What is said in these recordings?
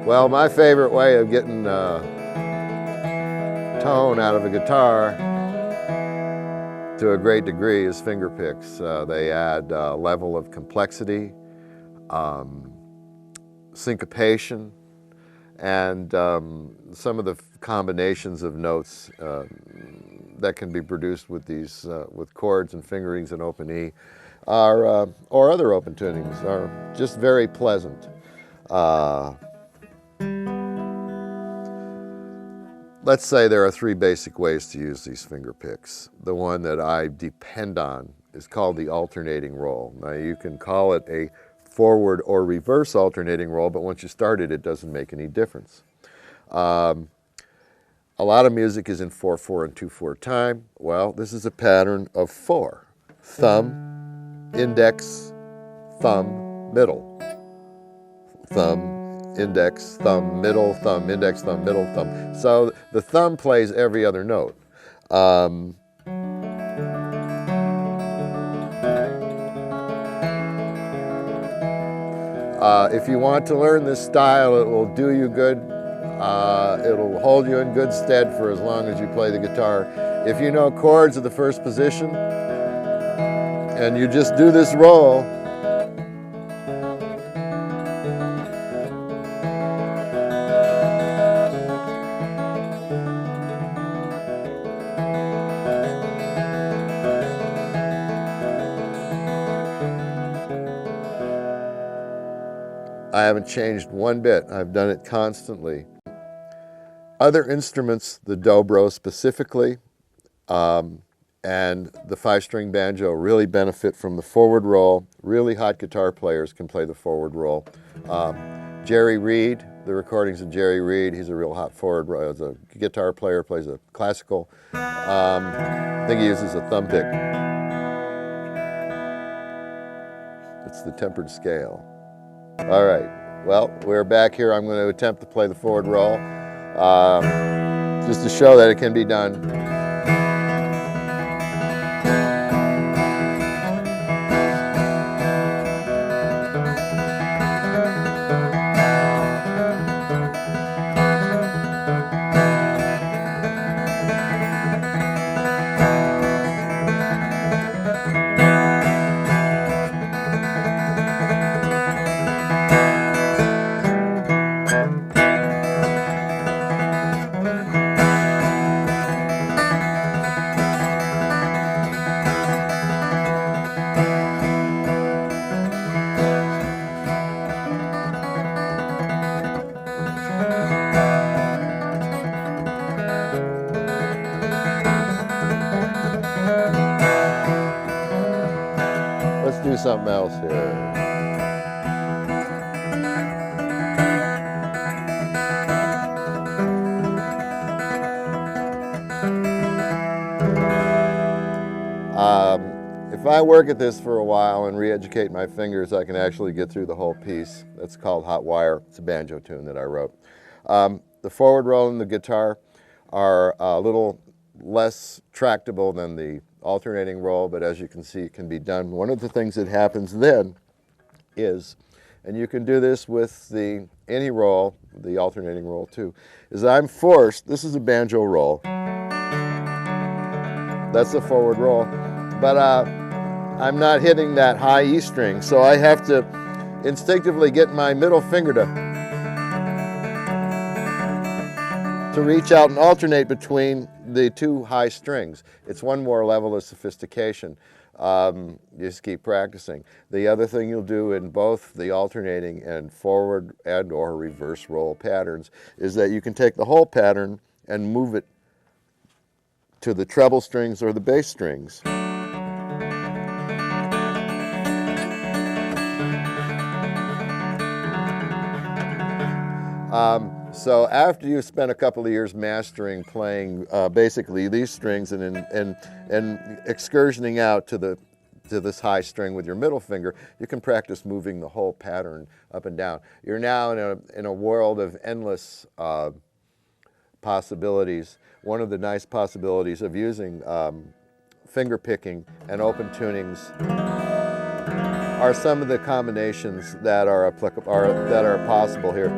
Well, my favorite way of getting tone out of a guitar to a great degree is finger picks. They add a level of complexity, syncopation, and some of the combinations of notes that can be produced with these with chords and fingerings and open E are, or other open tunings, are just very pleasant. Let's say there are three basic ways to use these finger picks. The one that I depend on is called the alternating roll. Now you can call it a forward or reverse alternating roll, but once you start it, it doesn't make any difference. A lot of music is in 4/4 and 2/4 time. Well, this is a pattern of 4. Thumb, index, thumb, middle. Thumb, index, thumb, middle, thumb, index, thumb, middle, thumb. So the thumb plays every other note. If you want to learn this style, it will do you good. It'll hold you in good stead for as long as you play the guitar. If you know chords of the first position, and you just do this roll, I haven't changed one bit. I've done it constantly. Other instruments, the dobro specifically, and the 5-string banjo really benefit from the forward roll. Really hot guitar players can play the forward roll. Jerry Reed, the recordings of Jerry Reed, he's a real hot forward roll. He's a guitar player, plays a classical. I think he uses a thumb pick. It's the tempered scale. All right, well, we're back here. I'm going to attempt to play the forward roll, just to show that it can be done. Let's do something else here. If I work at this for a while and re-educate my fingers, I can actually get through the whole piece. That's called Hot Wire. It's a banjo tune that I wrote. The forward roll and the guitar are a little less tractable than the alternating roll, but as you can see, it can be done. One of the things that happens then is, and you can do this with any roll, the alternating roll too, is I'm forced, this is a banjo roll, that's the forward roll, but I'm not hitting that high E string, so I have to instinctively get my middle finger to reach out and alternate between the two high strings. It's one more level of sophistication. You just keep practicing. The other thing you'll do in both the alternating and forward and or reverse roll patterns is that you can take the whole pattern and move it to the treble strings or the bass strings. So after you've spent a couple of years mastering playing basically these strings and excursioning out to this high string with your middle finger, you can practice moving the whole pattern up and down. You're now in a world of endless possibilities. One of the nice possibilities of using finger picking and open tunings are some of the combinations that are applicable, that are possible here.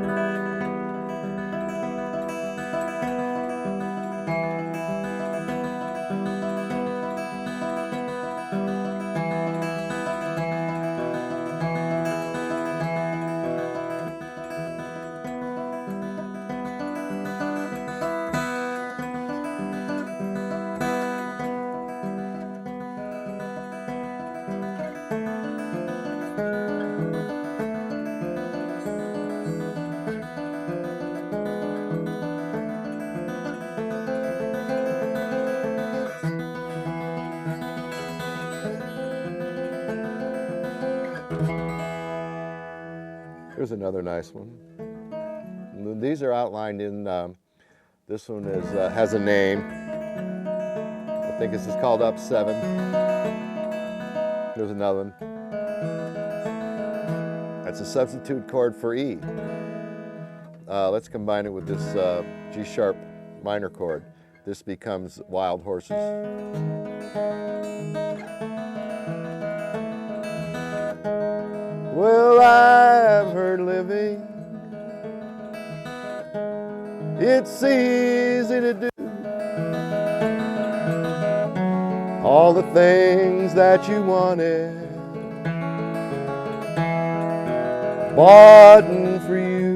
Here's another nice one. These are outlined in, this one is, has a name. I think this is called Up 7. Here's another one. That's a substitute chord for E. Let's combine it with this G sharp minor chord. This becomes Wild Horses. Well, I've heard living, it's easy to do all the things that you wanted, bought for you.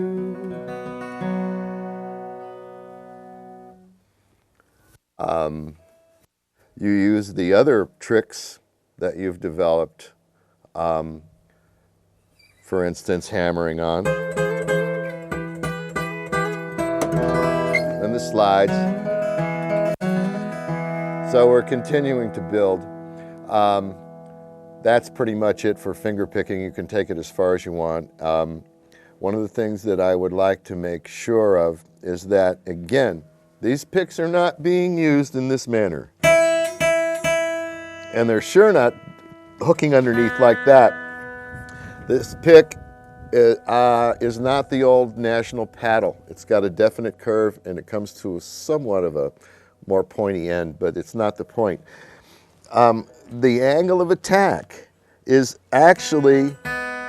You use the other tricks that you've developed, for instance, hammering on, and the slides. So we're continuing to build. That's pretty much it for finger picking. You can take it as far as you want. One of the things that I would like to make sure of is that, again, these picks are not being used in this manner. And they're sure not hooking underneath like that. This pick is not the old National paddle. It's got a definite curve and it comes to somewhat of a more pointy end, but it's not the point. The angle of attack is actually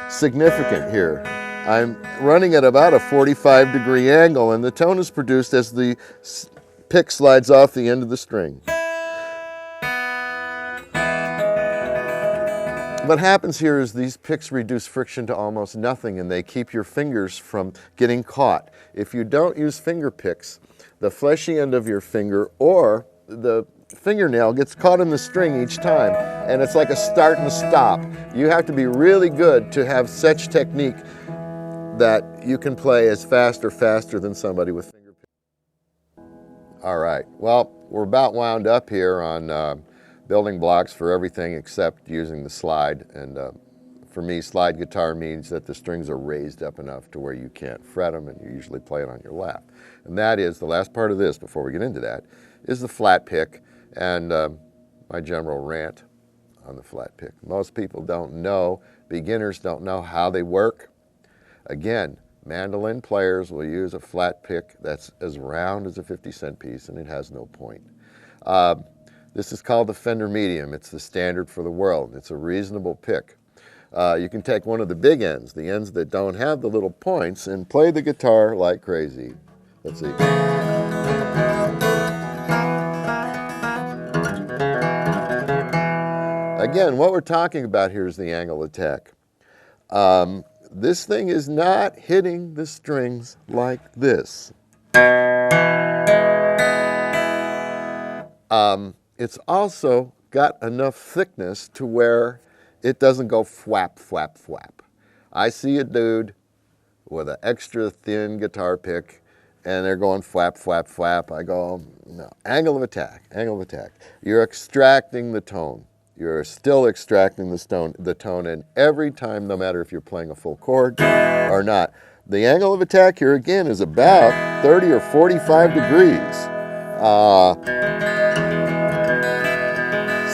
significant here. I'm running at about a 45-degree angle and the tone is produced as the pick slides off the end of the string. What happens here is these picks reduce friction to almost nothing and they keep your fingers from getting caught. If you don't use finger picks, the fleshy end of your finger or the fingernail gets caught in the string each time and it's like a start and stop. You have to be really good to have such technique that you can play as fast or faster than somebody with finger picks. All right, well, we're about wound up here on building blocks for everything except using the slide. And for me, slide guitar means that the strings are raised up enough to where you can't fret them and you usually play it on your lap. And that is, the last part of this, before we get into that, is the flat pick and my general rant on the flat pick. Most people don't know, beginners don't know how they work. Again, mandolin players will use a flat pick that's as round as a 50-cent piece and it has no point. This is called the Fender Medium. It's the standard for the world. It's a reasonable pick. You can take one of the big ends, the ends that don't have the little points, and play the guitar like crazy. Let's see. Again, what we're talking about here is the angle attack. This thing is not hitting the strings like this. It's also got enough thickness to where it doesn't go flap, flap, flap. I see a dude with an extra thin guitar pick and they're going flap, flap, flap. I go, no, angle of attack, angle of attack. You're extracting the tone. You're still extracting the tone, and every time, no matter if you're playing a full chord or not. The angle of attack here again is about 30 or 45 degrees.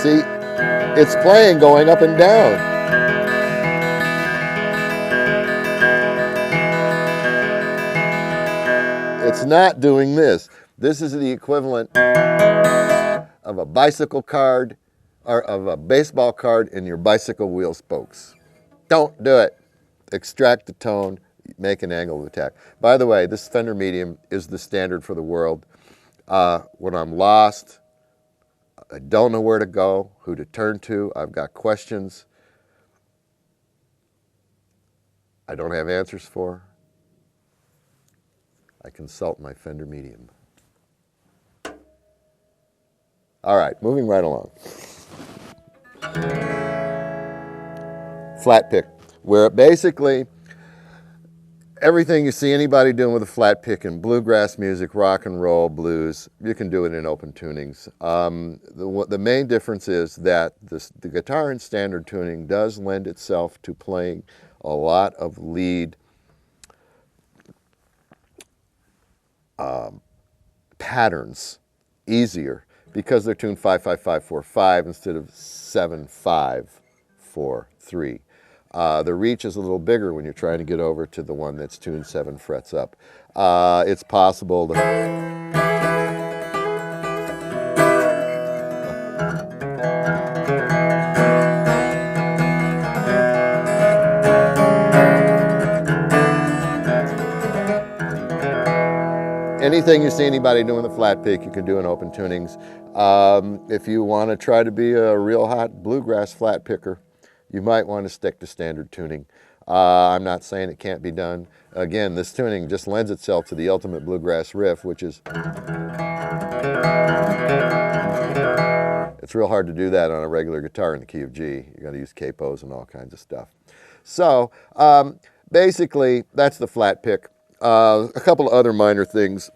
See, it's playing going up and down. It's not doing this. This is the equivalent of a bicycle card or of a baseball card in your bicycle wheel spokes. Don't do it. Extract the tone, make an angle of attack. By the way, this Fender Medium is the standard for the world. When I'm lost, I don't know where to go, who to turn to, I've got questions I don't have answers for, I consult my Fender Medium. All right, moving right along. Flat pick, where basically everything you see anybody doing with a flat pick in bluegrass music, rock and roll, blues, you can do it in open tunings. The main difference is that the guitar in standard tuning does lend itself to playing a lot of lead patterns easier because they're tuned 5-5-5-4-5 instead of 7-5-4-3. The reach is a little bigger when you're trying to get over to the one that's tuned 7 frets up. It's possible to... Anything you see anybody doing the flat pick, you can do in open tunings. If you want to try to be a real hot bluegrass flat picker, you might want to stick to standard tuning. I'm not saying it can't be done. Again, this tuning just lends itself to the ultimate bluegrass riff, which is... It's real hard to do that on a regular guitar in the key of G. You got to use capos and all kinds of stuff. So basically, that's the flat pick. A couple of other minor things,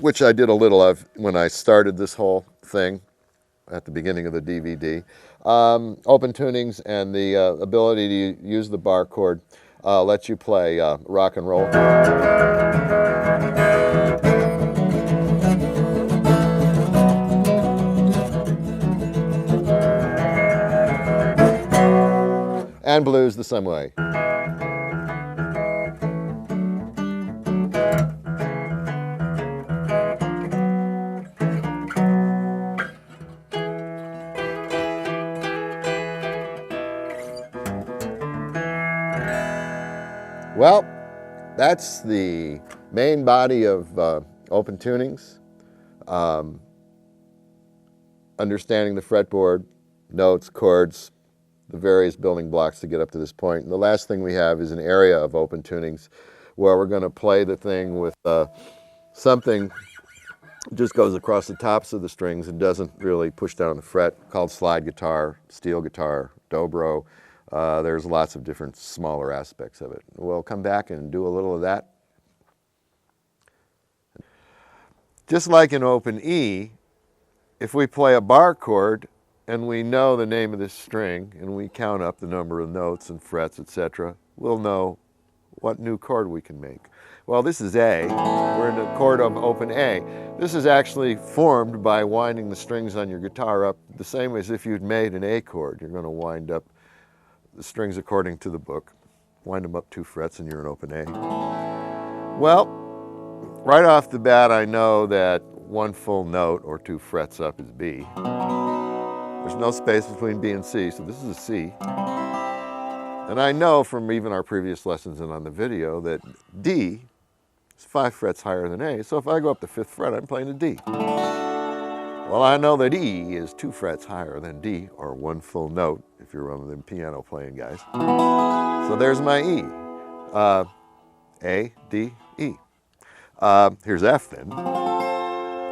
which I did a little of when I started this whole thing at the beginning of the DVD. Open tunings and the ability to use the bar chord lets you play rock and roll. And blues the same way. Well, that's the main body of open tunings. Understanding the fretboard, notes, chords, the various building blocks to get up to this point. And the last thing we have is an area of open tunings where we're going to play the thing with something just goes across the tops of the strings and doesn't really push down the fret, called slide guitar, steel guitar, dobro. There's lots of different smaller aspects of it. We'll come back and do a little of that. Just like in open E, if we play a bar chord and we know the name of this string and we count up the number of notes and frets, etc., we'll know what new chord we can make. Well, this is A. We're in the chord of open A. This is actually formed by winding the strings on your guitar up the same way as if you'd made an A chord. You're going to wind up the strings according to the book, wind them up 2 frets and you're in open A. Well, right off the bat I know that 1 full note or 2 frets up is B. There's no space between B and C, so this is a C. And I know from even our previous lessons and on the video that D is 5 frets higher than A, so if I go up the 5th fret, I'm playing a D. Well, I know that E is 2 frets higher than D, or 1 full note, if you're one of them piano playing guys. So there's my E. A, D, E. Here's F then.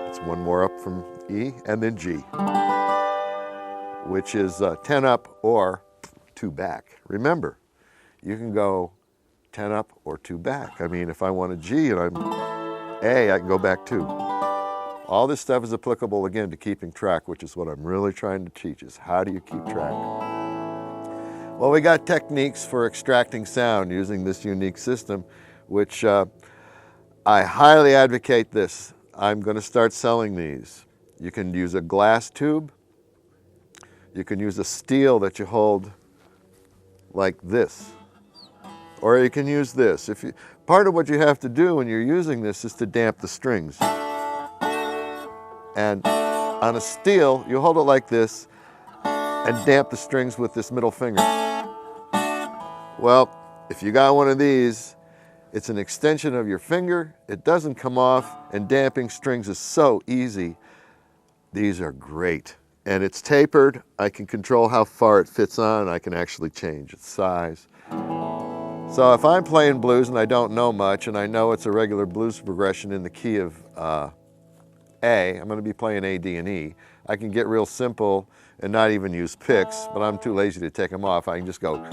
It's 1 more up from E, and then G, which is 10 up or 2 back. Remember, you can go 10 up or 2 back. I mean, if I want a G and I'm A, I can go back 2. All this stuff is applicable, again, to keeping track, which is what I'm really trying to teach, is how do you keep track? Well, we got techniques for extracting sound using this unique system, which I highly advocate this. I'm going to start selling these. You can use a glass tube. You can use a steel that you hold like this. Or you can use this. Part of what you have to do when you're using this is to damp the strings. And on a steel, you hold it like this and damp the strings with this middle finger. Well, if you got one of these, it's an extension of your finger. It doesn't come off, and damping strings is so easy. These are great. And it's tapered. I can control how far it fits on. I can actually change its size. So if I'm playing blues and I don't know much, and I know it's a regular blues progression in the key of A, I'm going to be playing A, D, and E. I can get real simple and not even use picks, but I'm too lazy to take them off. I can just go.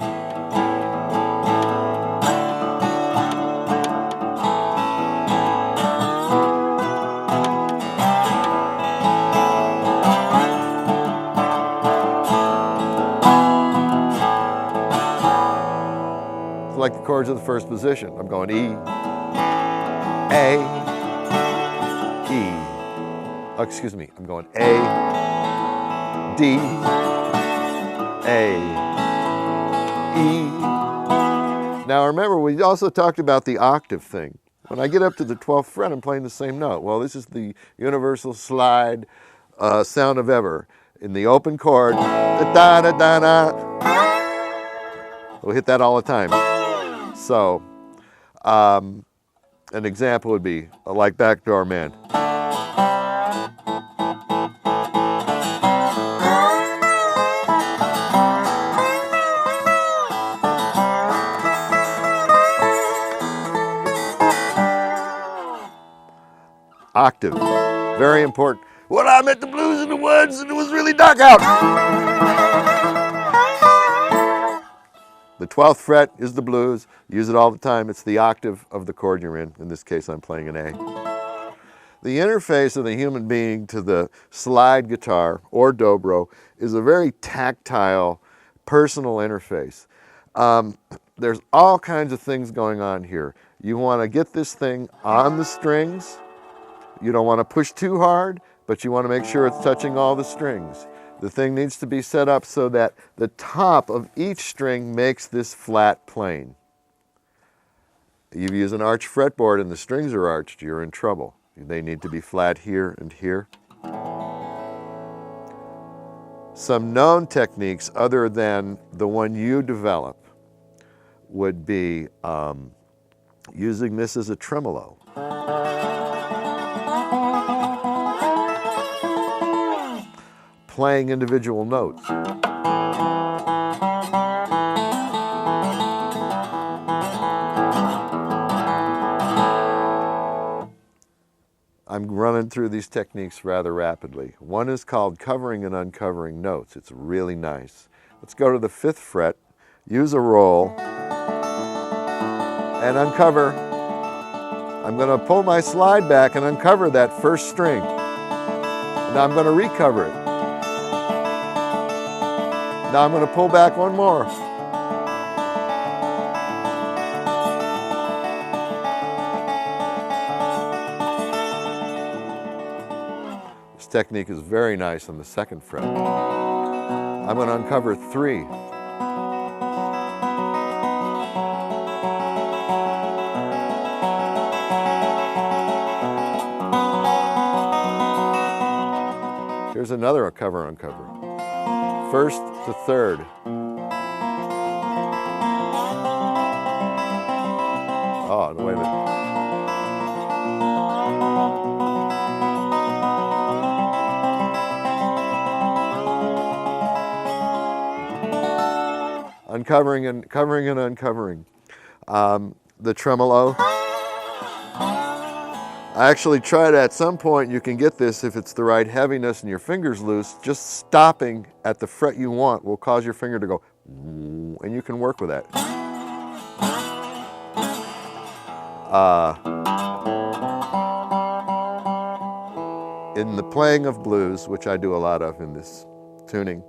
Like the chords of the first position. I'm going E, A, E. Oh, excuse me, I'm going A, D, A, E. Now remember, we also talked about the octave thing. When I get up to the 12th fret, I'm playing the same note. Well, this is the universal slide sound of ever. In the open chord, da da da da. We'll hit that all the time. So, an example would be like Backdoor Man. Octave, very important. Well, I met the blues in the woods and it was really dark out. The 12th fret is the blues. Use it all the time. It's the octave of the chord you're in. In this case, I'm playing an A. The interface of the human being to the slide guitar or dobro is a very tactile, personal interface. There's all kinds of things going on here. You want to get this thing on the strings. You don't want to push too hard, but you want to make sure it's touching all the strings. The thing needs to be set up so that the top of each string makes this flat plane. You use an arched fretboard and the strings are arched, you're in trouble. They need to be flat here and here. Some known techniques other than the one you develop would be using this as a tremolo. Playing individual notes. I'm running through these techniques rather rapidly. One is called covering and uncovering notes. It's really nice. Let's go to the 5th fret, use a roll, and uncover. I'm going to pull my slide back and uncover that first string. Now I'm going to recover it. Now I'm going to pull back one more. This technique is very nice on the 2nd fret. I'm going to uncover 3. Here's another uncover. 1st to 3rd. Oh, wait a minute. Uncovering and uncovering. The tremolo. I actually tried at some point, you can get this if it's the right heaviness and your finger's loose, just stopping at the fret you want will cause your finger to go, and you can work with that. In the playing of blues, which I do a lot of in this tuning,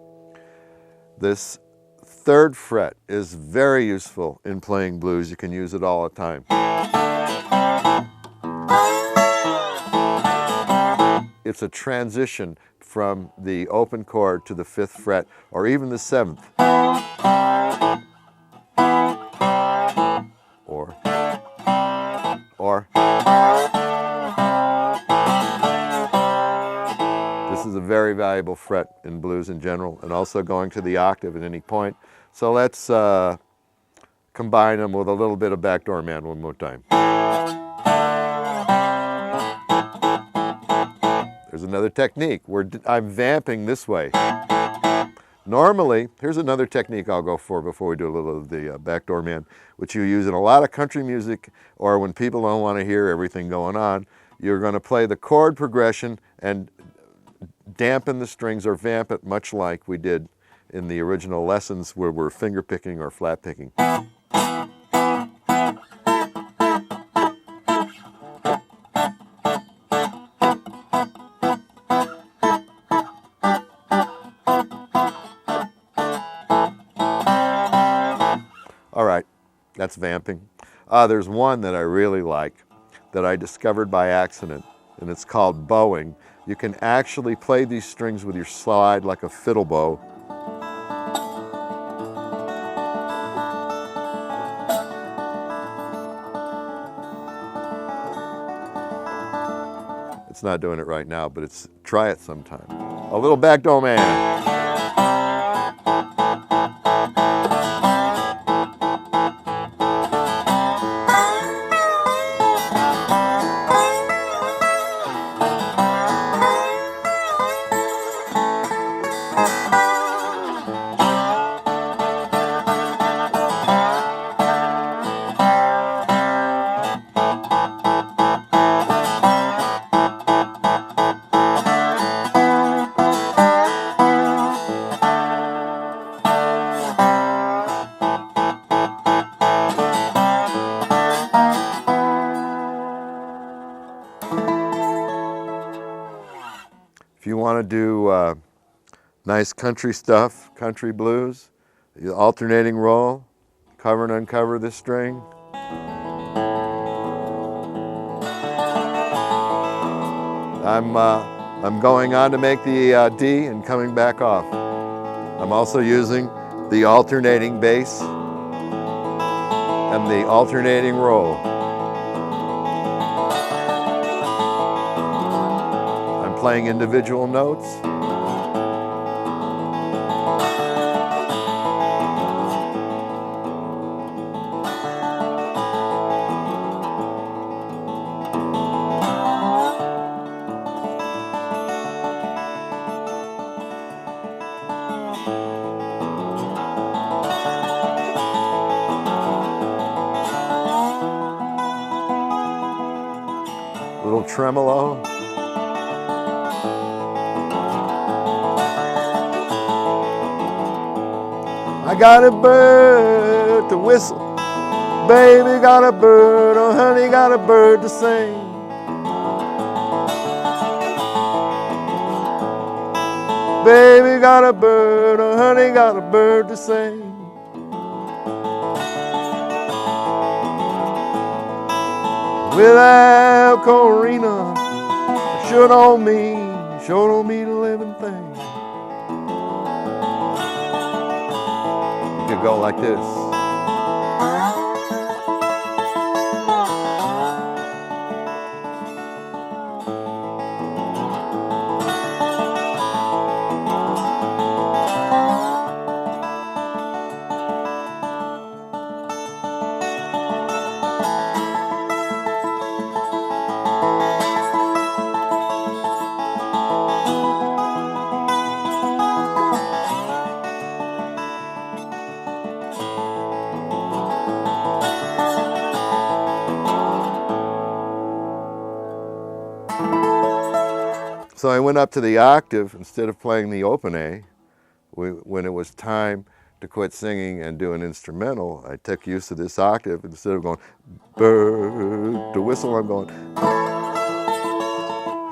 this 3rd fret is very useful in playing blues. You can use it all the time. It's a transition from the open chord to the 5th fret, or even the 7th. Or. This is a very valuable fret in blues in general, and also going to the octave at any point. So let's combine them with a little bit of Backdoor Man one more time. There's another technique where I'm vamping this way. Normally, here's another technique I'll go for before we do a little of the Backdoor Man, which you use in a lot of country music, or when people don't want to hear everything going on. You're going to play the chord progression and dampen the strings or vamp it, much like we did in the original lessons where we're finger picking or flat picking. All right, that's vamping. There's one that I really like that I discovered by accident and it's called bowing. You can actually play these strings with your slide like a fiddle bow. It's not doing it right now, but try it sometime. A little backdoor man. If you want to do nice country stuff, country blues, the alternating roll, cover and uncover this string. I'm going on to make the D and coming back off. I'm also using the alternating bass and the alternating roll. I'm playing individual notes. Little tremolo. I got a bird to whistle, baby got a bird, oh honey got a bird to sing. Baby got a bird, oh honey got a bird to sing. Without Corina, sure don't mean a living thing. You could go like this. So I went up to the octave instead of playing the open A. When it was time to quit singing and do an instrumental, I took use of this octave. Instead of going bird to whistle, I'm going.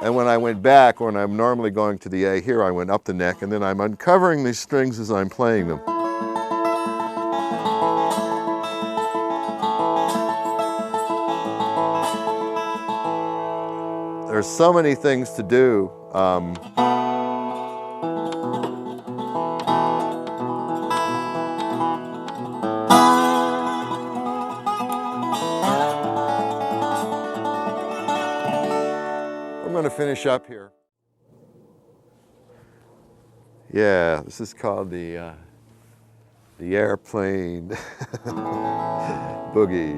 And when I went back, when I'm normally going to the A here, I went up the neck, and then I'm uncovering these strings as I'm playing them. There's so many things to do. I'm going to finish up here. Yeah, this is called the airplane boogie.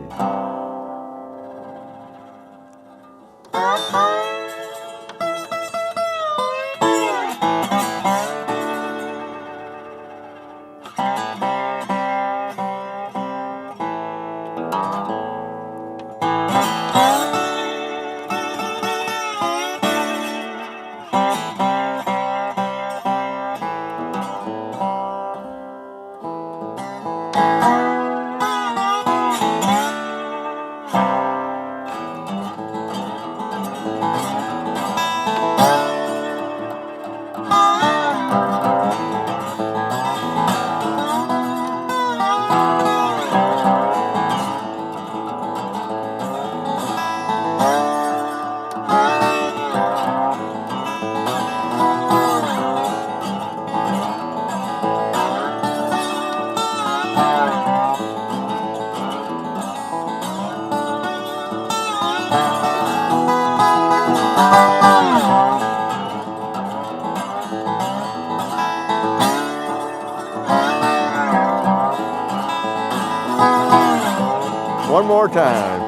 One more time.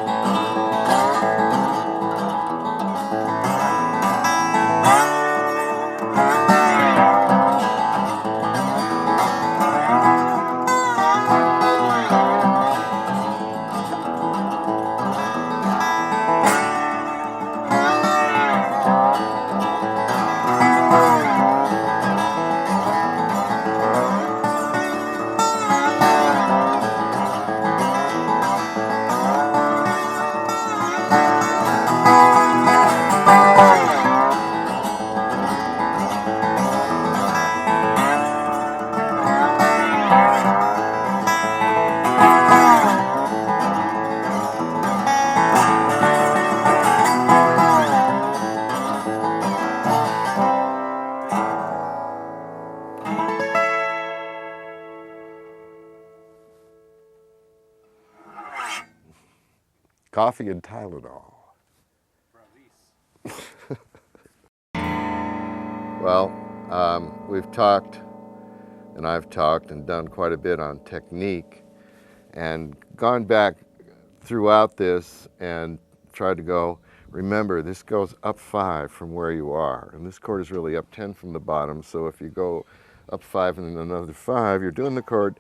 Coffee and Tylenol. Well, we've talked, and I've talked and done quite a bit on technique, and gone back throughout this and tried to go, remember, this goes up 5 from where you are, and this chord is really up 10 from the bottom, so if you go up 5 and then another 5, you're doing the chord.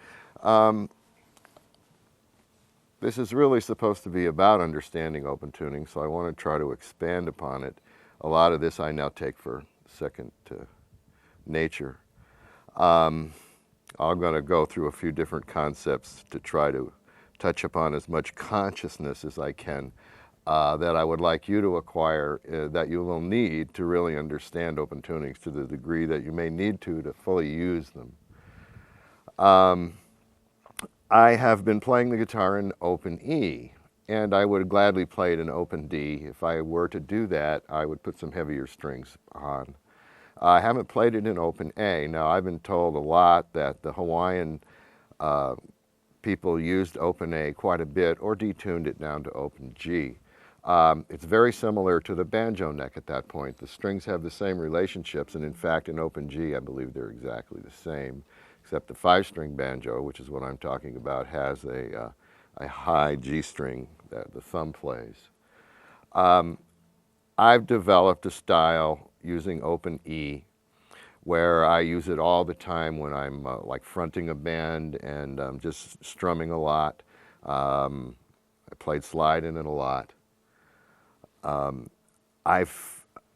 This is really supposed to be about understanding open tuning, so I want to try to expand upon it. A lot of this I now take for second nature. I'm going to go through a few different concepts to try to touch upon as much consciousness as I can that I would like you to acquire, that you will need to really understand open tunings to the degree that you may need to fully use them. I have been playing the guitar in open E, and I would gladly play it in open D. If I were to do that, I would put some heavier strings on. I haven't played it in open A. Now, I've been told a lot that the Hawaiian people used open A quite a bit or detuned it down to open G. It's very similar to the banjo neck at that point. The strings have the same relationships, and in fact, in open G, I believe they're exactly the same. Except the 5-string banjo, which is what I'm talking about, has a high G string that the thumb plays. I've developed a style using open E where I use it all the time when I'm like fronting a band and just strumming a lot. I played slide in it a lot.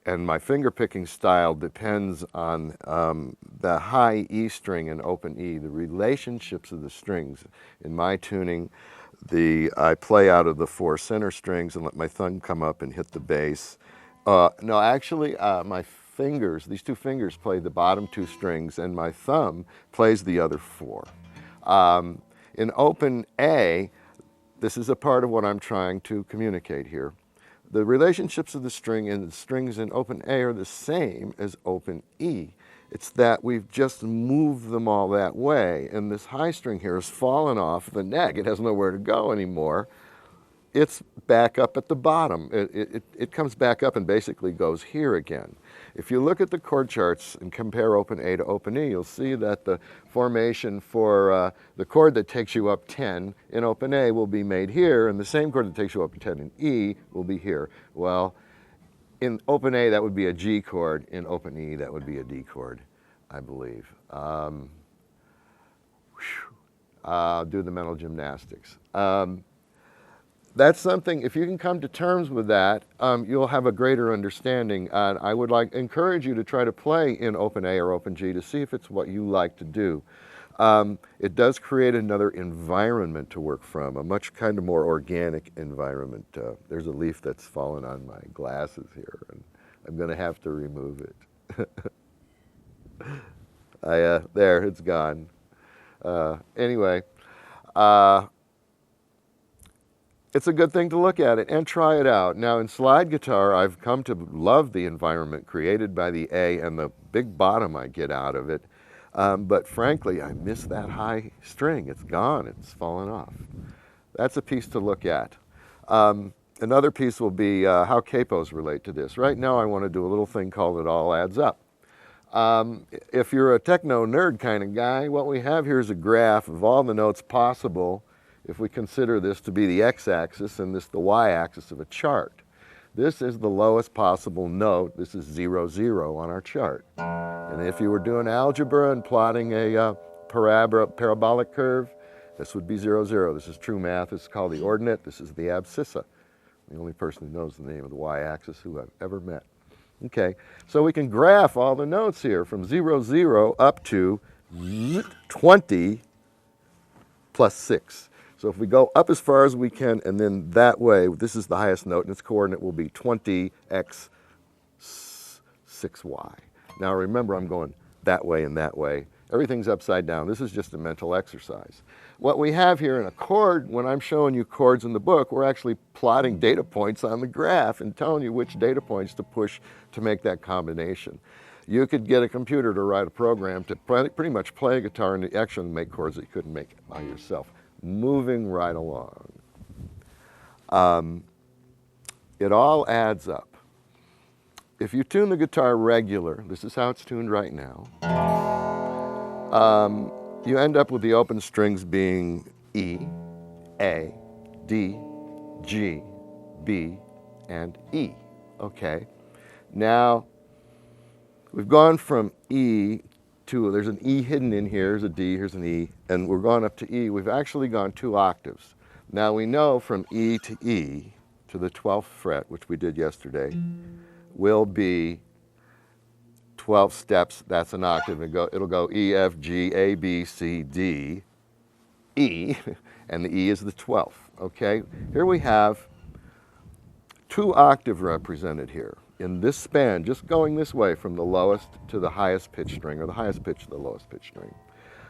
And my finger picking style depends on the high E string and open E, the relationships of the strings. In my tuning, I play out of the 4 center strings and let my thumb come up and hit the bass. No, actually, my fingers, these 2 fingers play the bottom 2 strings, and my thumb plays the other 4. In open A, this is a part of what I'm trying to communicate here. The relationships of the string and the strings in open A are the same as open E. It's that we've just moved them all that way, and this high string here has fallen off the neck. It has nowhere to go anymore. It's back up at the bottom. It comes back up and basically goes here again. If you look at the chord charts and compare open A to open E, you'll see that the formation for the chord that takes you up 10 in open A will be made here, and the same chord that takes you up 10 in E will be here. Well, in open A, that would be a G chord. In open E, that would be a D chord, I believe. Do the mental gymnastics. That's something, if you can come to terms with that, you'll have a greater understanding. And I would encourage you to try to play in open A or open G to see if it's what you like to do. It does create another environment to work from, a much kind of more organic environment. There's a leaf that's fallen on my glasses here, and I'm going to have to remove it. There, it's gone. Anyway. It's a good thing to look at it and try it out. Now in slide guitar, I've come to love the environment created by the A and the big bottom I get out of it. But frankly, I miss that high string. It's gone, it's fallen off. That's a piece to look at. Another piece will be how capos relate to this. Right now I want to do a little thing called It All Adds Up. If you're a techno nerd kind of guy, what we have here is a graph of all the notes possible if we consider this to be the x-axis and this the y-axis of a chart. This is the lowest possible note. This is 0, 0 on our chart. And if you were doing algebra and plotting a parabolic curve, this would be 0, 0. This is true math. This is called the ordinate. This is the abscissa. The only person who knows the name of the y-axis who I've ever met. Okay, so we can graph all the notes here from 0, 0 up to 20 plus 6. So if we go up as far as we can, and then that way, this is the highest note, and its coordinate will be 20x 6y. Now remember, I'm going that way and that way. Everything's upside down. This is just a mental exercise. What we have here in a chord, when I'm showing you chords in the book, we're actually plotting data points on the graph and telling you which data points to push to make that combination. You could get a computer to write a program to pretty much play a guitar and actually make chords that you couldn't make by yourself. Moving right along. It all adds up. If you tune the guitar regular, this is how it's tuned right now, you end up with the open strings being E, A, D, G, B, and E. Okay. Now, we've gone from E to, there's an E hidden in here, here's a D, here's an E, and we're going up to E. We've actually gone 2 octaves. Now we know from E to the 12th fret, which we did yesterday, will be 12 steps. That's an octave. It'll go E, F, G, A, B, C, D, E, and the E is the 12th. Okay? Here we have 2 octaves represented here in this span, just going this way from the lowest to the highest pitch string, or the highest pitch to the lowest pitch string.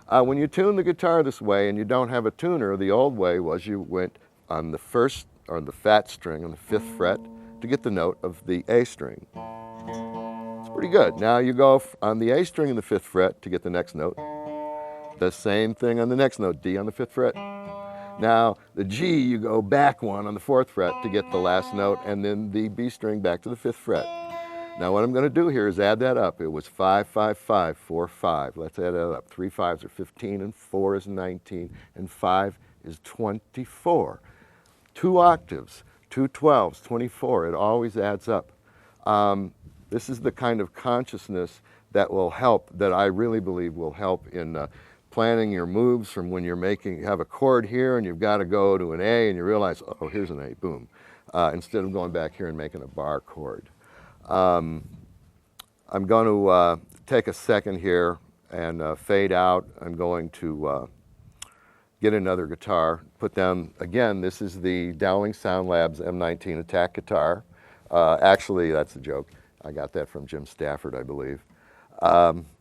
When you tune the guitar this way and you don't have a tuner, the old way was you went on the first, or the fat string on the 5th fret to get the note of the A string. It's pretty good. Now you go on the A string in the 5th fret to get the next note. The same thing on the next note, D on the 5th fret. Now the G, you go back 1 on the 4th fret to get the last note, and then the B string back to the 5th fret. Now what I'm going to do here is add that up. It was 5, 5, 5, 4, 5. Let's add that up. 3 5s are 15, and 4 is 19, and 5 is 24. 2 octaves, 2 12s, 24. It always adds up. This is the kind of consciousness that will help, that I really believe will help in planning your moves from when you're making, you have a chord here and you've got to go to an A and you realize, oh, here's an A, boom. Instead of going back here and making a bar chord. I'm going to take a second here and fade out. I'm going to get another guitar, put down, again, this is the Dowling Sound Labs M19 attack guitar. Actually, that's a joke. I got that from Jim Stafford, I believe.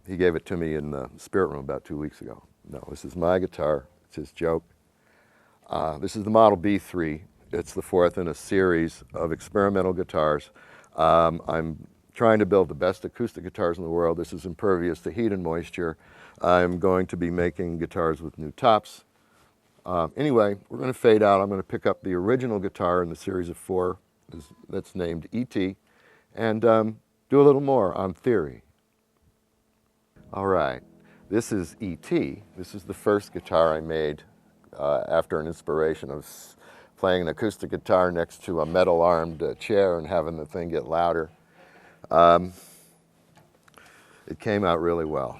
He gave it to me in the Spirit Room about 2 weeks ago. No, this is my guitar. It's his joke. This is the Model B3. It's the 4th in a series of experimental guitars. I'm trying to build the best acoustic guitars in the world. This is impervious to heat and moisture. I'm going to be making guitars with new tops. Anyway, we're going to fade out. I'm going to pick up the original guitar in the series of 4 that's named E.T. and do a little more on theory. All right, this is E.T. This is the first guitar I made after an inspiration of playing an acoustic guitar next to a metal-armed chair and having the thing get louder. It came out really well.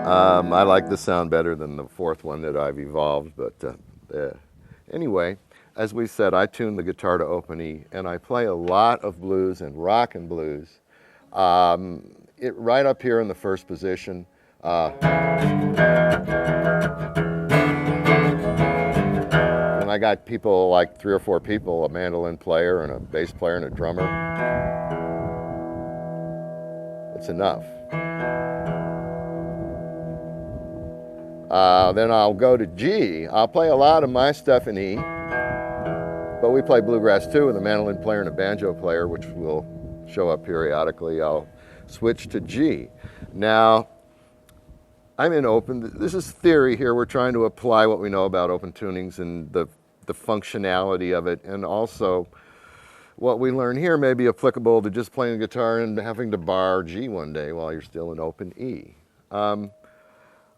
I like the sound better than the 4th one that I've evolved, but anyway, as we said, I tune the guitar to open E, and I play a lot of blues and rock and blues. Right up here in the first position. And I got people, like 3 or 4 people, a mandolin player and a bass player and a drummer. It's enough. Then I'll go to G. I'll play a lot of my stuff in E, but we play bluegrass too with a mandolin player and a banjo player, which will show up periodically. I'll switch to G. Now, I'm in open. This is theory here. We're trying to apply what we know about open tunings and the functionality of it, and also what we learn here may be applicable to just playing the guitar and having to bar G one day while you're still in open E.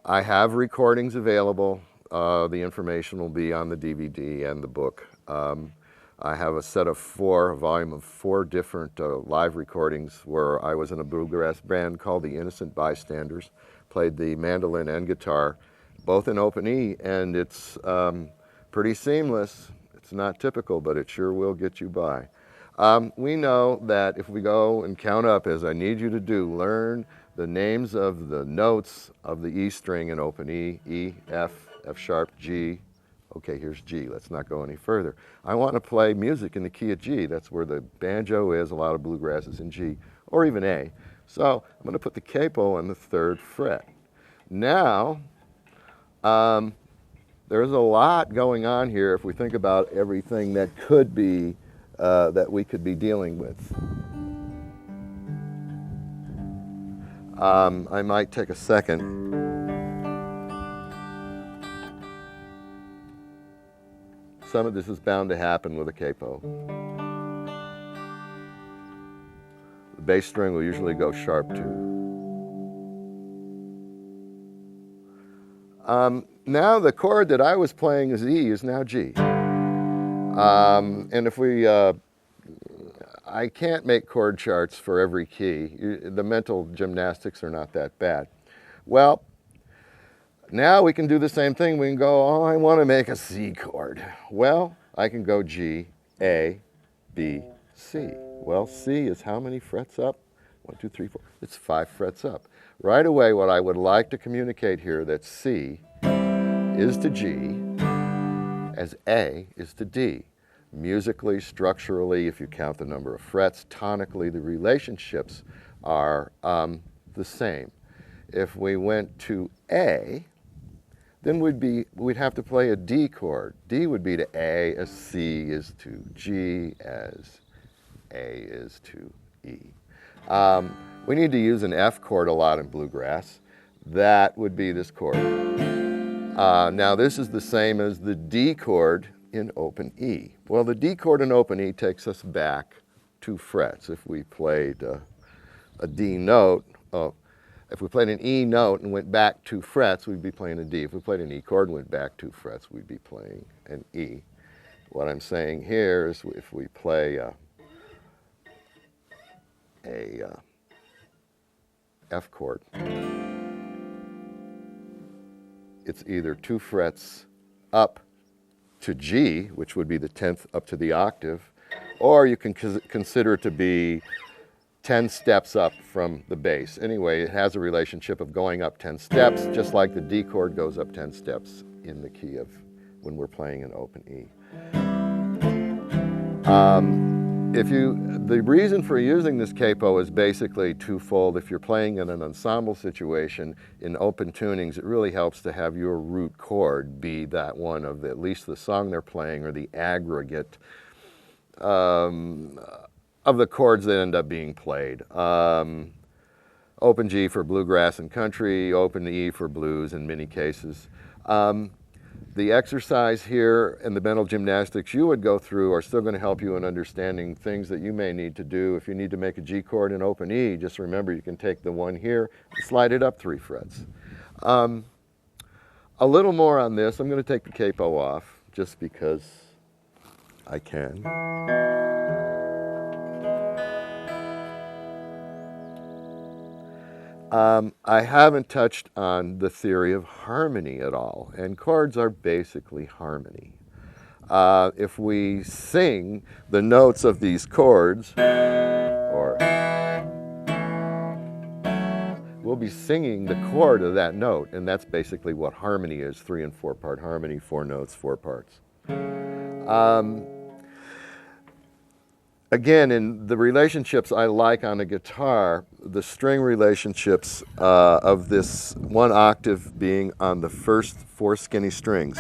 I have recordings available. The information will be on the DVD and the book. I have a set of a volume of 4 different live recordings where I was in a bluegrass band called the Innocent Bystanders, played the mandolin and guitar, both in open E, and it's pretty seamless. It's not typical, but it sure will get you by. We know that if we go and count up, as I need you to do, learn the names of the notes of the E string in open E, E, F, F sharp, G. Okay, here's G. Let's not go any further. I want to play music in the key of G. That's where the banjo is. A lot of bluegrass is in G, or even A. So I'm going to put the capo on the 3rd fret. Now, there's a lot going on here if we think about everything that could be, that we could be dealing with. I might take a second. Some of this is bound to happen with a capo. The bass string will usually go sharp 2. Now the chord that I was playing as E is now G. And if we, I can't make chord charts for every key. The mental gymnastics are not that bad. Well, now we can do the same thing. We can go, oh, I want to make a C chord. Well, I can go G, A, B, C. Well, C is how many frets up? 1, 2, 3, 4. It's 5 frets up. Right away, what I would like to communicate here that C is to G as A is to D. Musically, structurally, if you count the number of frets, tonically, the relationships are the same. If we went to A, then we'd have to play a D chord. D would be to A as C is to G as A is to E. We need to use an F chord a lot in bluegrass. That would be this chord. Now this is the same as the D chord in open E. Well, the D chord in open E takes us back 2 frets. If we played a D note, if we played an E note and went back 2 frets, we'd be playing a D. If we played an E chord and went back 2 frets, we'd be playing an E. What I'm saying here is if we play a F chord, it's either 2 frets up to G, which would be the 10th up to the octave, or you can consider it to be 10 steps up from the bass. Anyway, it has a relationship of going up 10 steps, just like the D chord goes up 10 steps in the key of when we're playing an open E. The reason for using this capo is basically twofold. If you're playing in an ensemble situation in open tunings, it really helps to have your root chord be that one of at least the song they're playing or the aggregate of the chords that end up being played. Open G for bluegrass and country, open E for blues in many cases. The exercise here and the mental gymnastics you would go through are still going to help you in understanding things that you may need to do. If you need to make a G chord in open E, just remember you can take the one here and slide it up 3 frets. A little more on this. I'm going to take the capo off just because I can. I haven't touched on the theory of harmony at all, and chords are basically harmony. If we sing the notes of these chords, or we'll be singing the chord of that note, and that's basically what harmony is, 3 and 4 part harmony, 4 notes, 4 parts. Again, in the relationships I like on a guitar, the string relationships of this 1 octave being on the first 4 skinny strings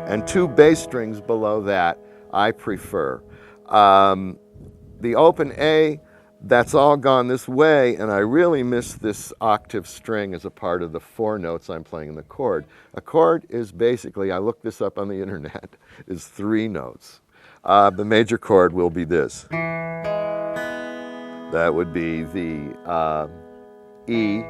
and 2 bass strings below that, I prefer. The open A, that's all gone this way, and I really miss this octave string as a part of the 4 notes I'm playing in the chord. A chord is basically, I looked this up on the internet, is 3 notes. The major chord will be this. That would be the E,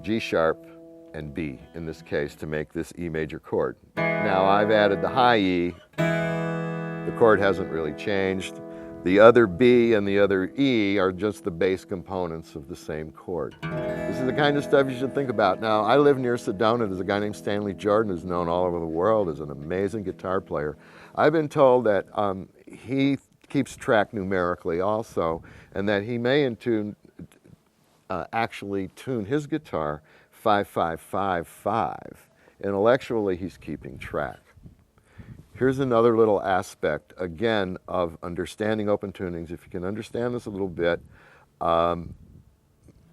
G sharp, and B in this case to make this E major chord. Now I've added the high E. The chord hasn't really changed. The other B and the other E are just the bass components of the same chord. This is the kind of stuff you should think about. Now, I live near Sedona. There's a guy named Stanley Jordan who's known all over the world as an amazing guitar player. I've been told that he keeps track numerically also, and that he may actually tune his guitar 5-5-5-5. Intellectually, he's keeping track. Here's another little aspect, again, of understanding open tunings. If you can understand this a little bit,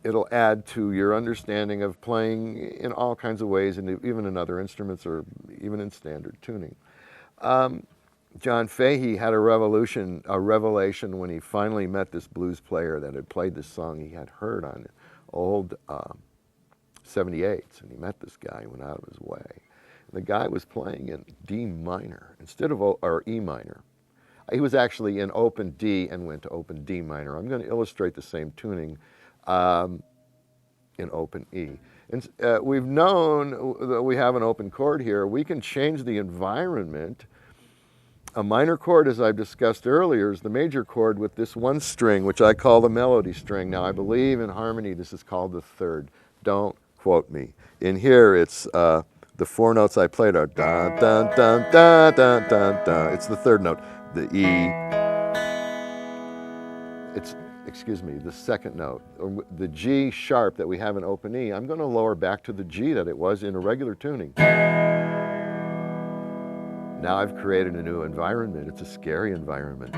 it'll add to your understanding of playing in all kinds of ways, and even in other instruments or even in standard tuning. John Fahey had a revelation when he finally met this blues player that had played this song he had heard on old 78s, and he met this guy, went out of his way. The guy was playing in D minor instead of or E minor. He was actually in open D and went to open D minor. I'm going to illustrate the same tuning in open E. And we've known that we have an open chord here. We can change the environment. A minor chord, as I've discussed earlier, is the major chord with this one string, which I call the melody string. Now, I believe in harmony this is called the third. Don't quote me. In here, it's the four notes I played are dun dun dun dun dun dun dun. It's the third note. The E. It's, excuse me, the second note. Or the G sharp that we have in open E, I'm going to lower back to the G that it was in a regular tuning. Now I've created a new environment. It's a scary environment.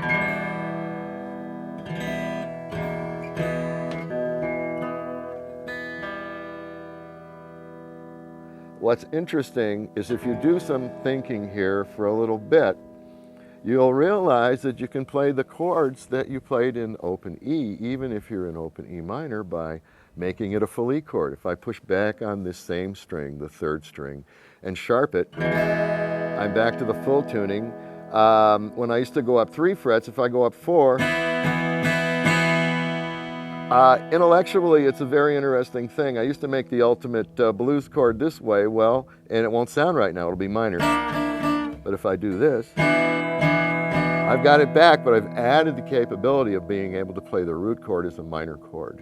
What's interesting is if you do some thinking here for a little bit, you'll realize that you can play the chords that you played in open E, even if you're in open E minor, by making it a full E chord. If I push back on this same string, the third string, and sharp it, I'm back to the full tuning. When I used to go up 3 frets, if I go up 4, intellectually, it's a very interesting thing. I used to make the ultimate blues chord this way, well, and it won't sound right now, it'll be minor. But if I do this, I've got it back, but I've added the capability of being able to play the root chord as a minor chord.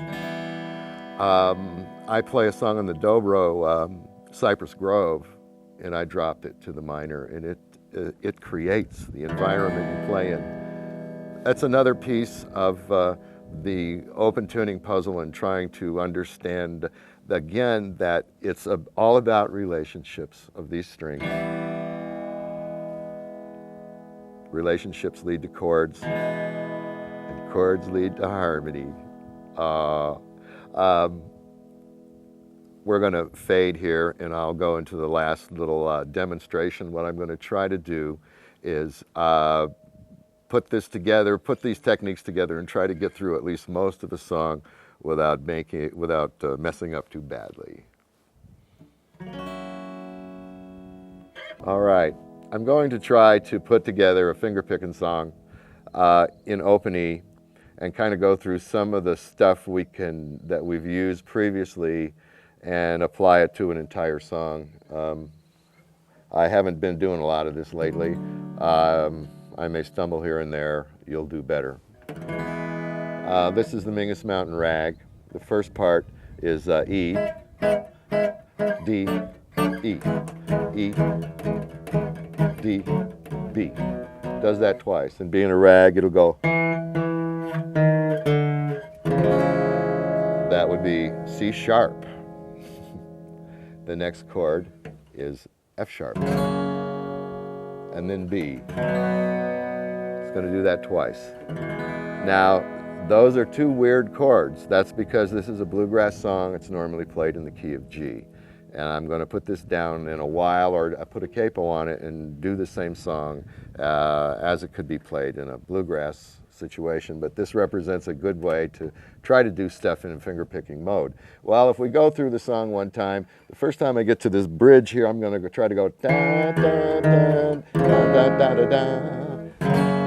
I play a song on the dobro, Cypress Grove, and I dropped it to the minor, and it creates the environment you play in. That's another piece of the open tuning puzzle and trying to understand, again, that it's all about relationships of these strings. Relationships lead to chords, and chords lead to harmony. We're going to fade here, and I'll go into the last little demonstration. What I'm going to try to do is put these techniques together and try to get through at least most of the song without messing up too badly. All right, I'm going to try to put together a finger-picking song in open E and kind of go through some of the stuff that we've used previously and apply it to an entire song. I haven't been doing a lot of this lately. I may stumble here and there. You'll do better. This is the Mingus Mountain Rag. The first part is E, D, E, E, D, B. Does that twice. And being a rag, it'll go. That would be C sharp. The next chord is F sharp, and then B. It's going to do that twice. Now, those are 2 weird chords. That's because this is a bluegrass song. It's normally played in the key of G. And I'm going to put this down in a while, or I put a capo on it and do the same song as it could be played in a bluegrass situation, but this represents a good way to try to do stuff in a finger-picking mode. Well, if we go through the song one time, the first time I get to this bridge here, I'm going to try to go da da da da da da da.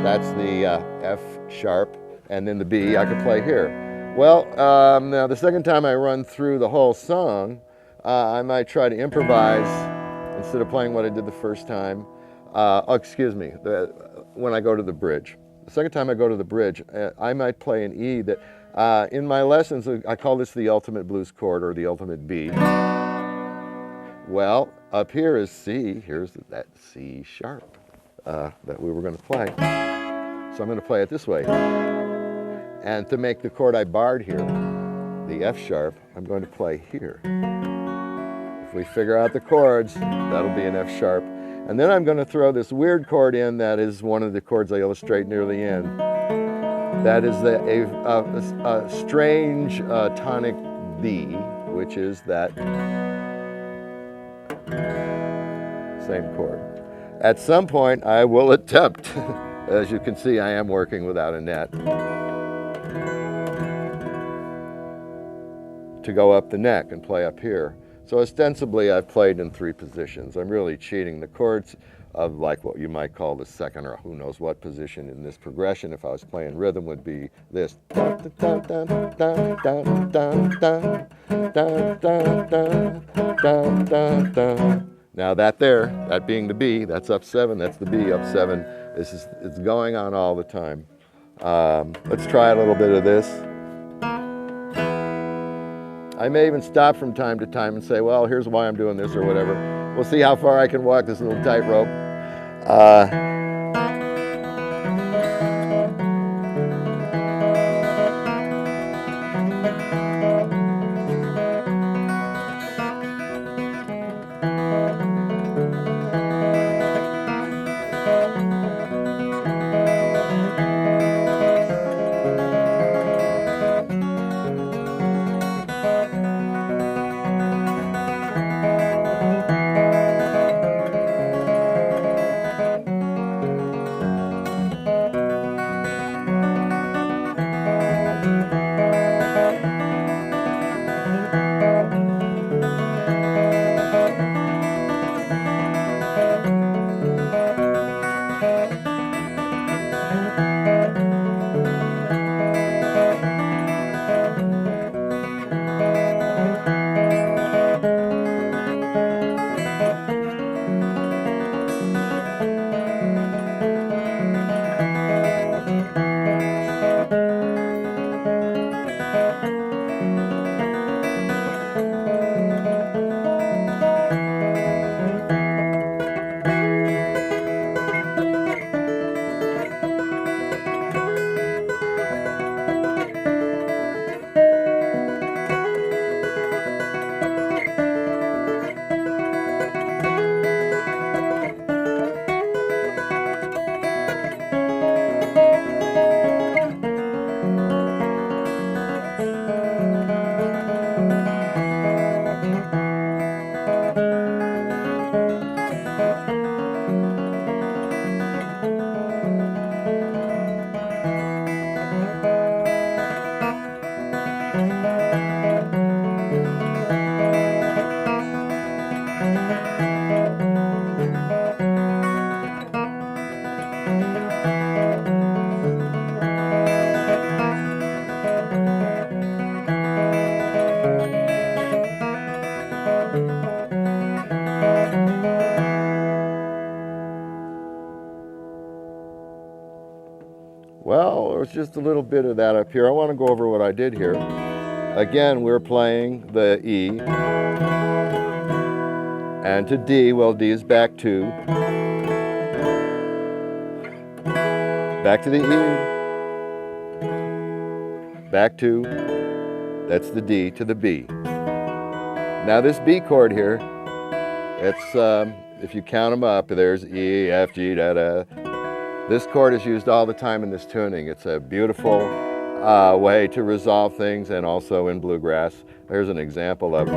That's the F sharp, and then the B I could play here. Well, now the second time I run through the whole song, I might try to improvise instead of playing what I did the first time. When I go to the bridge. The second time I go to the bridge, I might play an E that, in my lessons, I call this the ultimate blues chord or the ultimate B. Well, up here is C. Here's that C sharp that we were going to play. So I'm going to play it this way. And to make the chord I barred here, the F sharp, I'm going to play here. If we figure out the chords, that'll be an F sharp. And then I'm going to throw this weird chord in that is one of the chords I illustrate near the end. That is a strange tonic B, which is that same chord. At some point, I will attempt, as you can see, I am working without a net, to go up the neck and play up here. So ostensibly, I've played in 3 positions. I'm really cheating. The chords of like what you might call the second or who knows what position in this progression, if I was playing rhythm, would be this. Now that being the B, that's up 7, that's the B up 7. It's going on all the time. Let's try a little bit of this. I may even stop from time to time and say, well, here's why I'm doing this or whatever. We'll see how far I can walk this little tightrope. Well, there's just a little bit of that up here. I want to go over what I did here. Again, we're playing the E. And to D, well, D is back 2. Back to the E. Back 2. That's the D to the B. Now this B chord here, it's, if you count them up, there's E, F, G, da, da. This chord is used all the time in this tuning. It's a beautiful way to resolve things, and also in bluegrass. Here's an example of it.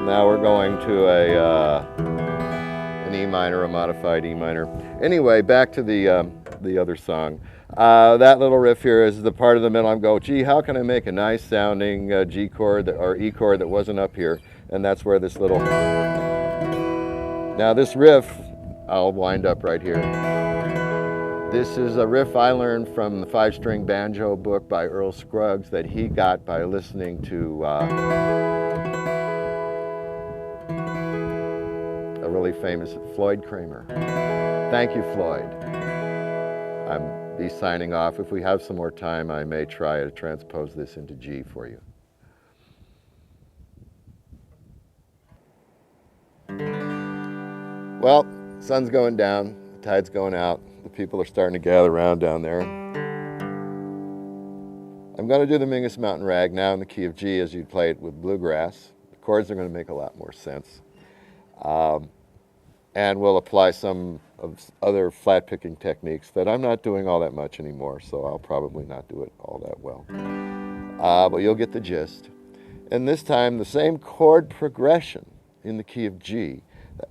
Now we're going to an E minor, a modified E minor. Anyway, back to the other song. That little riff here is the part of the middle I'm going, gee, how can I make a nice sounding G chord or E chord that wasn't up here? And that's where this little... Now this riff I'll wind up right here. This is a riff I learned from the 5-string banjo book by Earl Scruggs that he got by listening to a really famous Floyd Kramer. Thank you, Floyd. I'm be signing off. If we have some more time, I may try to transpose this into G for you. Well, sun's going down, the tide's going out, the people are starting to gather around down there. I'm going to do the Mingus Mountain Rag now in the key of G as you'd play it with bluegrass. The chords are going to make a lot more sense. And we'll apply some of other flat picking techniques that I'm not doing all that much anymore, so I'll probably not do it all that well. But you'll get the gist. And this time, the same chord progression in the key of G.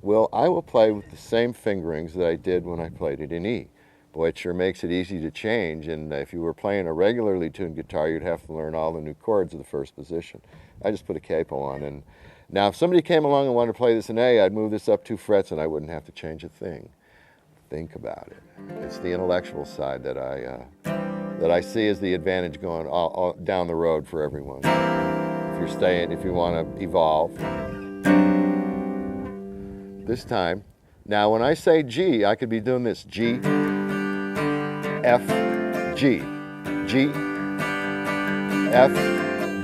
I will play with the same fingerings that I did when I played it in E. Boy, it sure makes it easy to change, and if you were playing a regularly tuned guitar, you'd have to learn all the new chords of the first position. I just put a capo on, and now if somebody came along and wanted to play this in A, I'd move this up 2 frets and I wouldn't have to change a thing. Think about it. It's the intellectual side that I see as the advantage going all down the road for everyone. If you want to evolve. This time, now when I say G, I could be doing this G, F, G, G, F,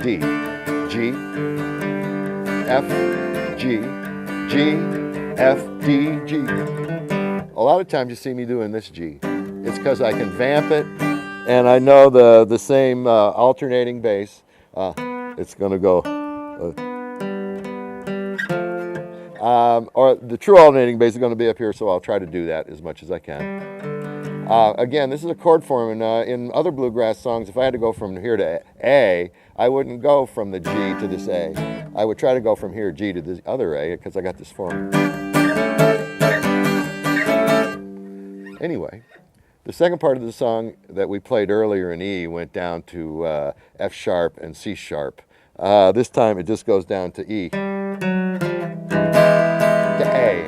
D, G, F, G, G, F, D, G. A lot of times you see me doing this G. It's because I can vamp it, and I know the same alternating bass. It's going to go. Or the true alternating bass is going to be up here, so I'll try to do that as much as I can. Again, this is a chord form, and in other bluegrass songs, if I had to go from here to A, I wouldn't go from the G to this A. I would try to go from here, G, to the other A, because I got this form. Anyway, the second part of the song that we played earlier in E went down to F sharp and C sharp. This time it just goes down to E, to A,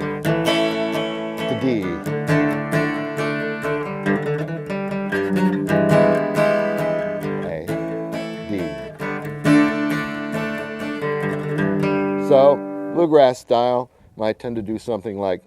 to D, A, D. So, bluegrass style might tend to do something like.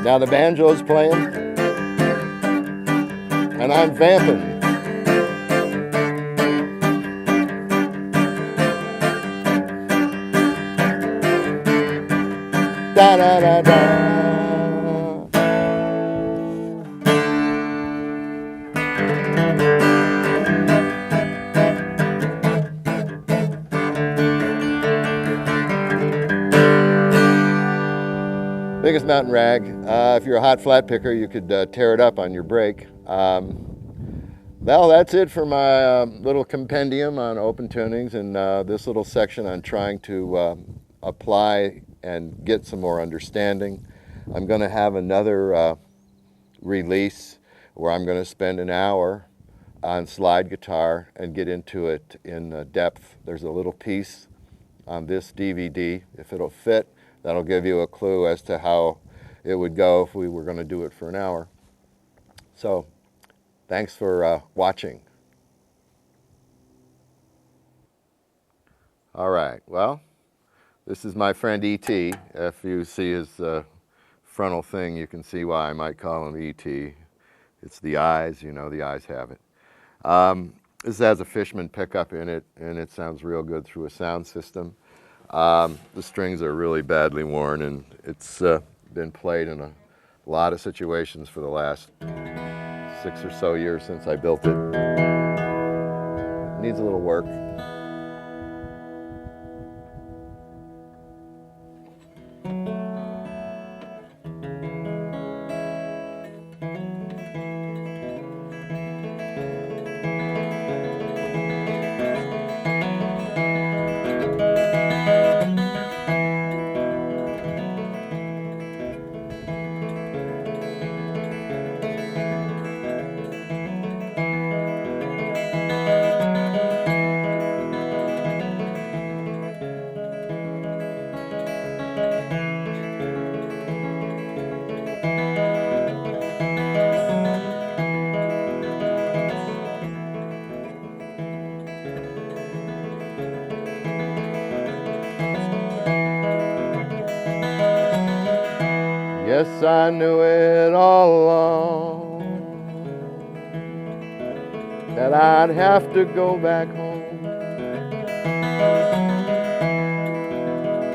Now the banjo's playing, and I'm vamping. Da da da da. Mingus Mountain Rag. If you're a hot flat picker, you could tear it up on your break. Well, that's it for my little compendium on open tunings and this little section on trying to apply and get some more understanding. I'm going to have another release where I'm going to spend an hour on slide guitar and get into it in depth. There's a little piece on this DVD. If it'll fit, that'll give you a clue as to how it would go if we were going to do it for an hour. So, thanks for watching. All right, well, this is my friend E.T. If you see his frontal thing, you can see why I might call him E.T. It's the eyes, you know, the eyes have it. This has a Fishman pickup in it, and it sounds real good through a sound system. The strings are really badly worn, and it's been played in a lot of situations for the last 6 or so years since I built it. It needs a little work. Yes, I knew it all along, that I'd have to go back home,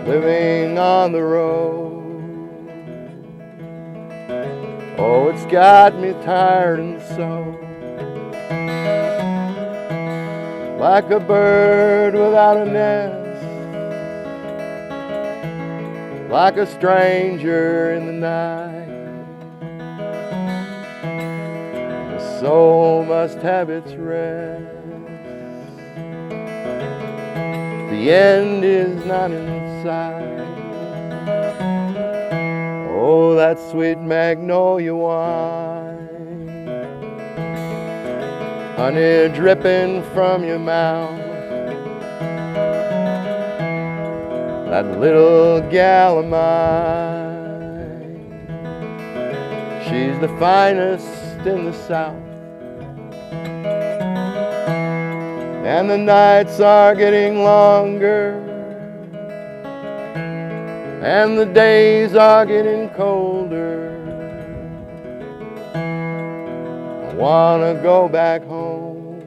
living on the road. Oh, it's got me tired and so, like a bird without a nest, like a stranger in the night. The soul must have its rest. The end is not in sight. Oh, that sweet magnolia wine, honey dripping from your mouth. That little gal of mine, she's the finest in the South. And the nights are getting longer, and the days are getting colder. I wanna go back home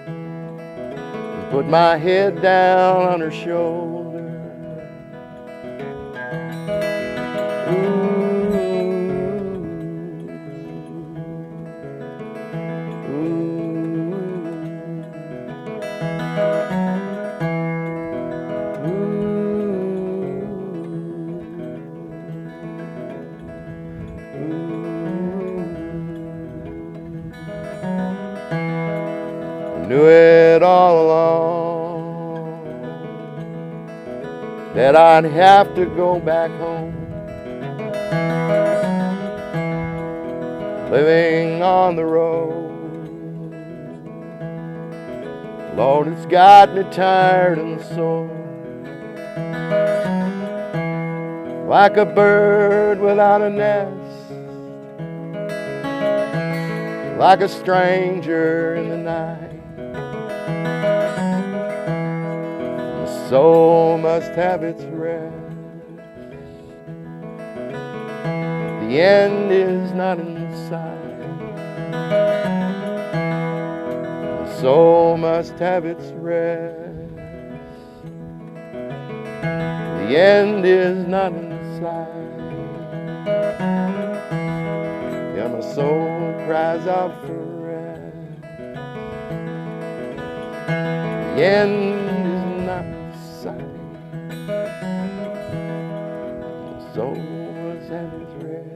and put my head down on her shoulder. Knew it all along, that I'd have to go back home, living on the road. Lord, it's got me tired and sore, like a bird without a nest, like a stranger in the night. The soul must have its rest. The end is not in sight. The soul must have its rest. The end is not in sight. Yeah, my soul cries out for rest. The end is not in sight. The soul must have its rest.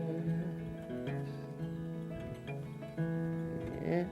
Yeah.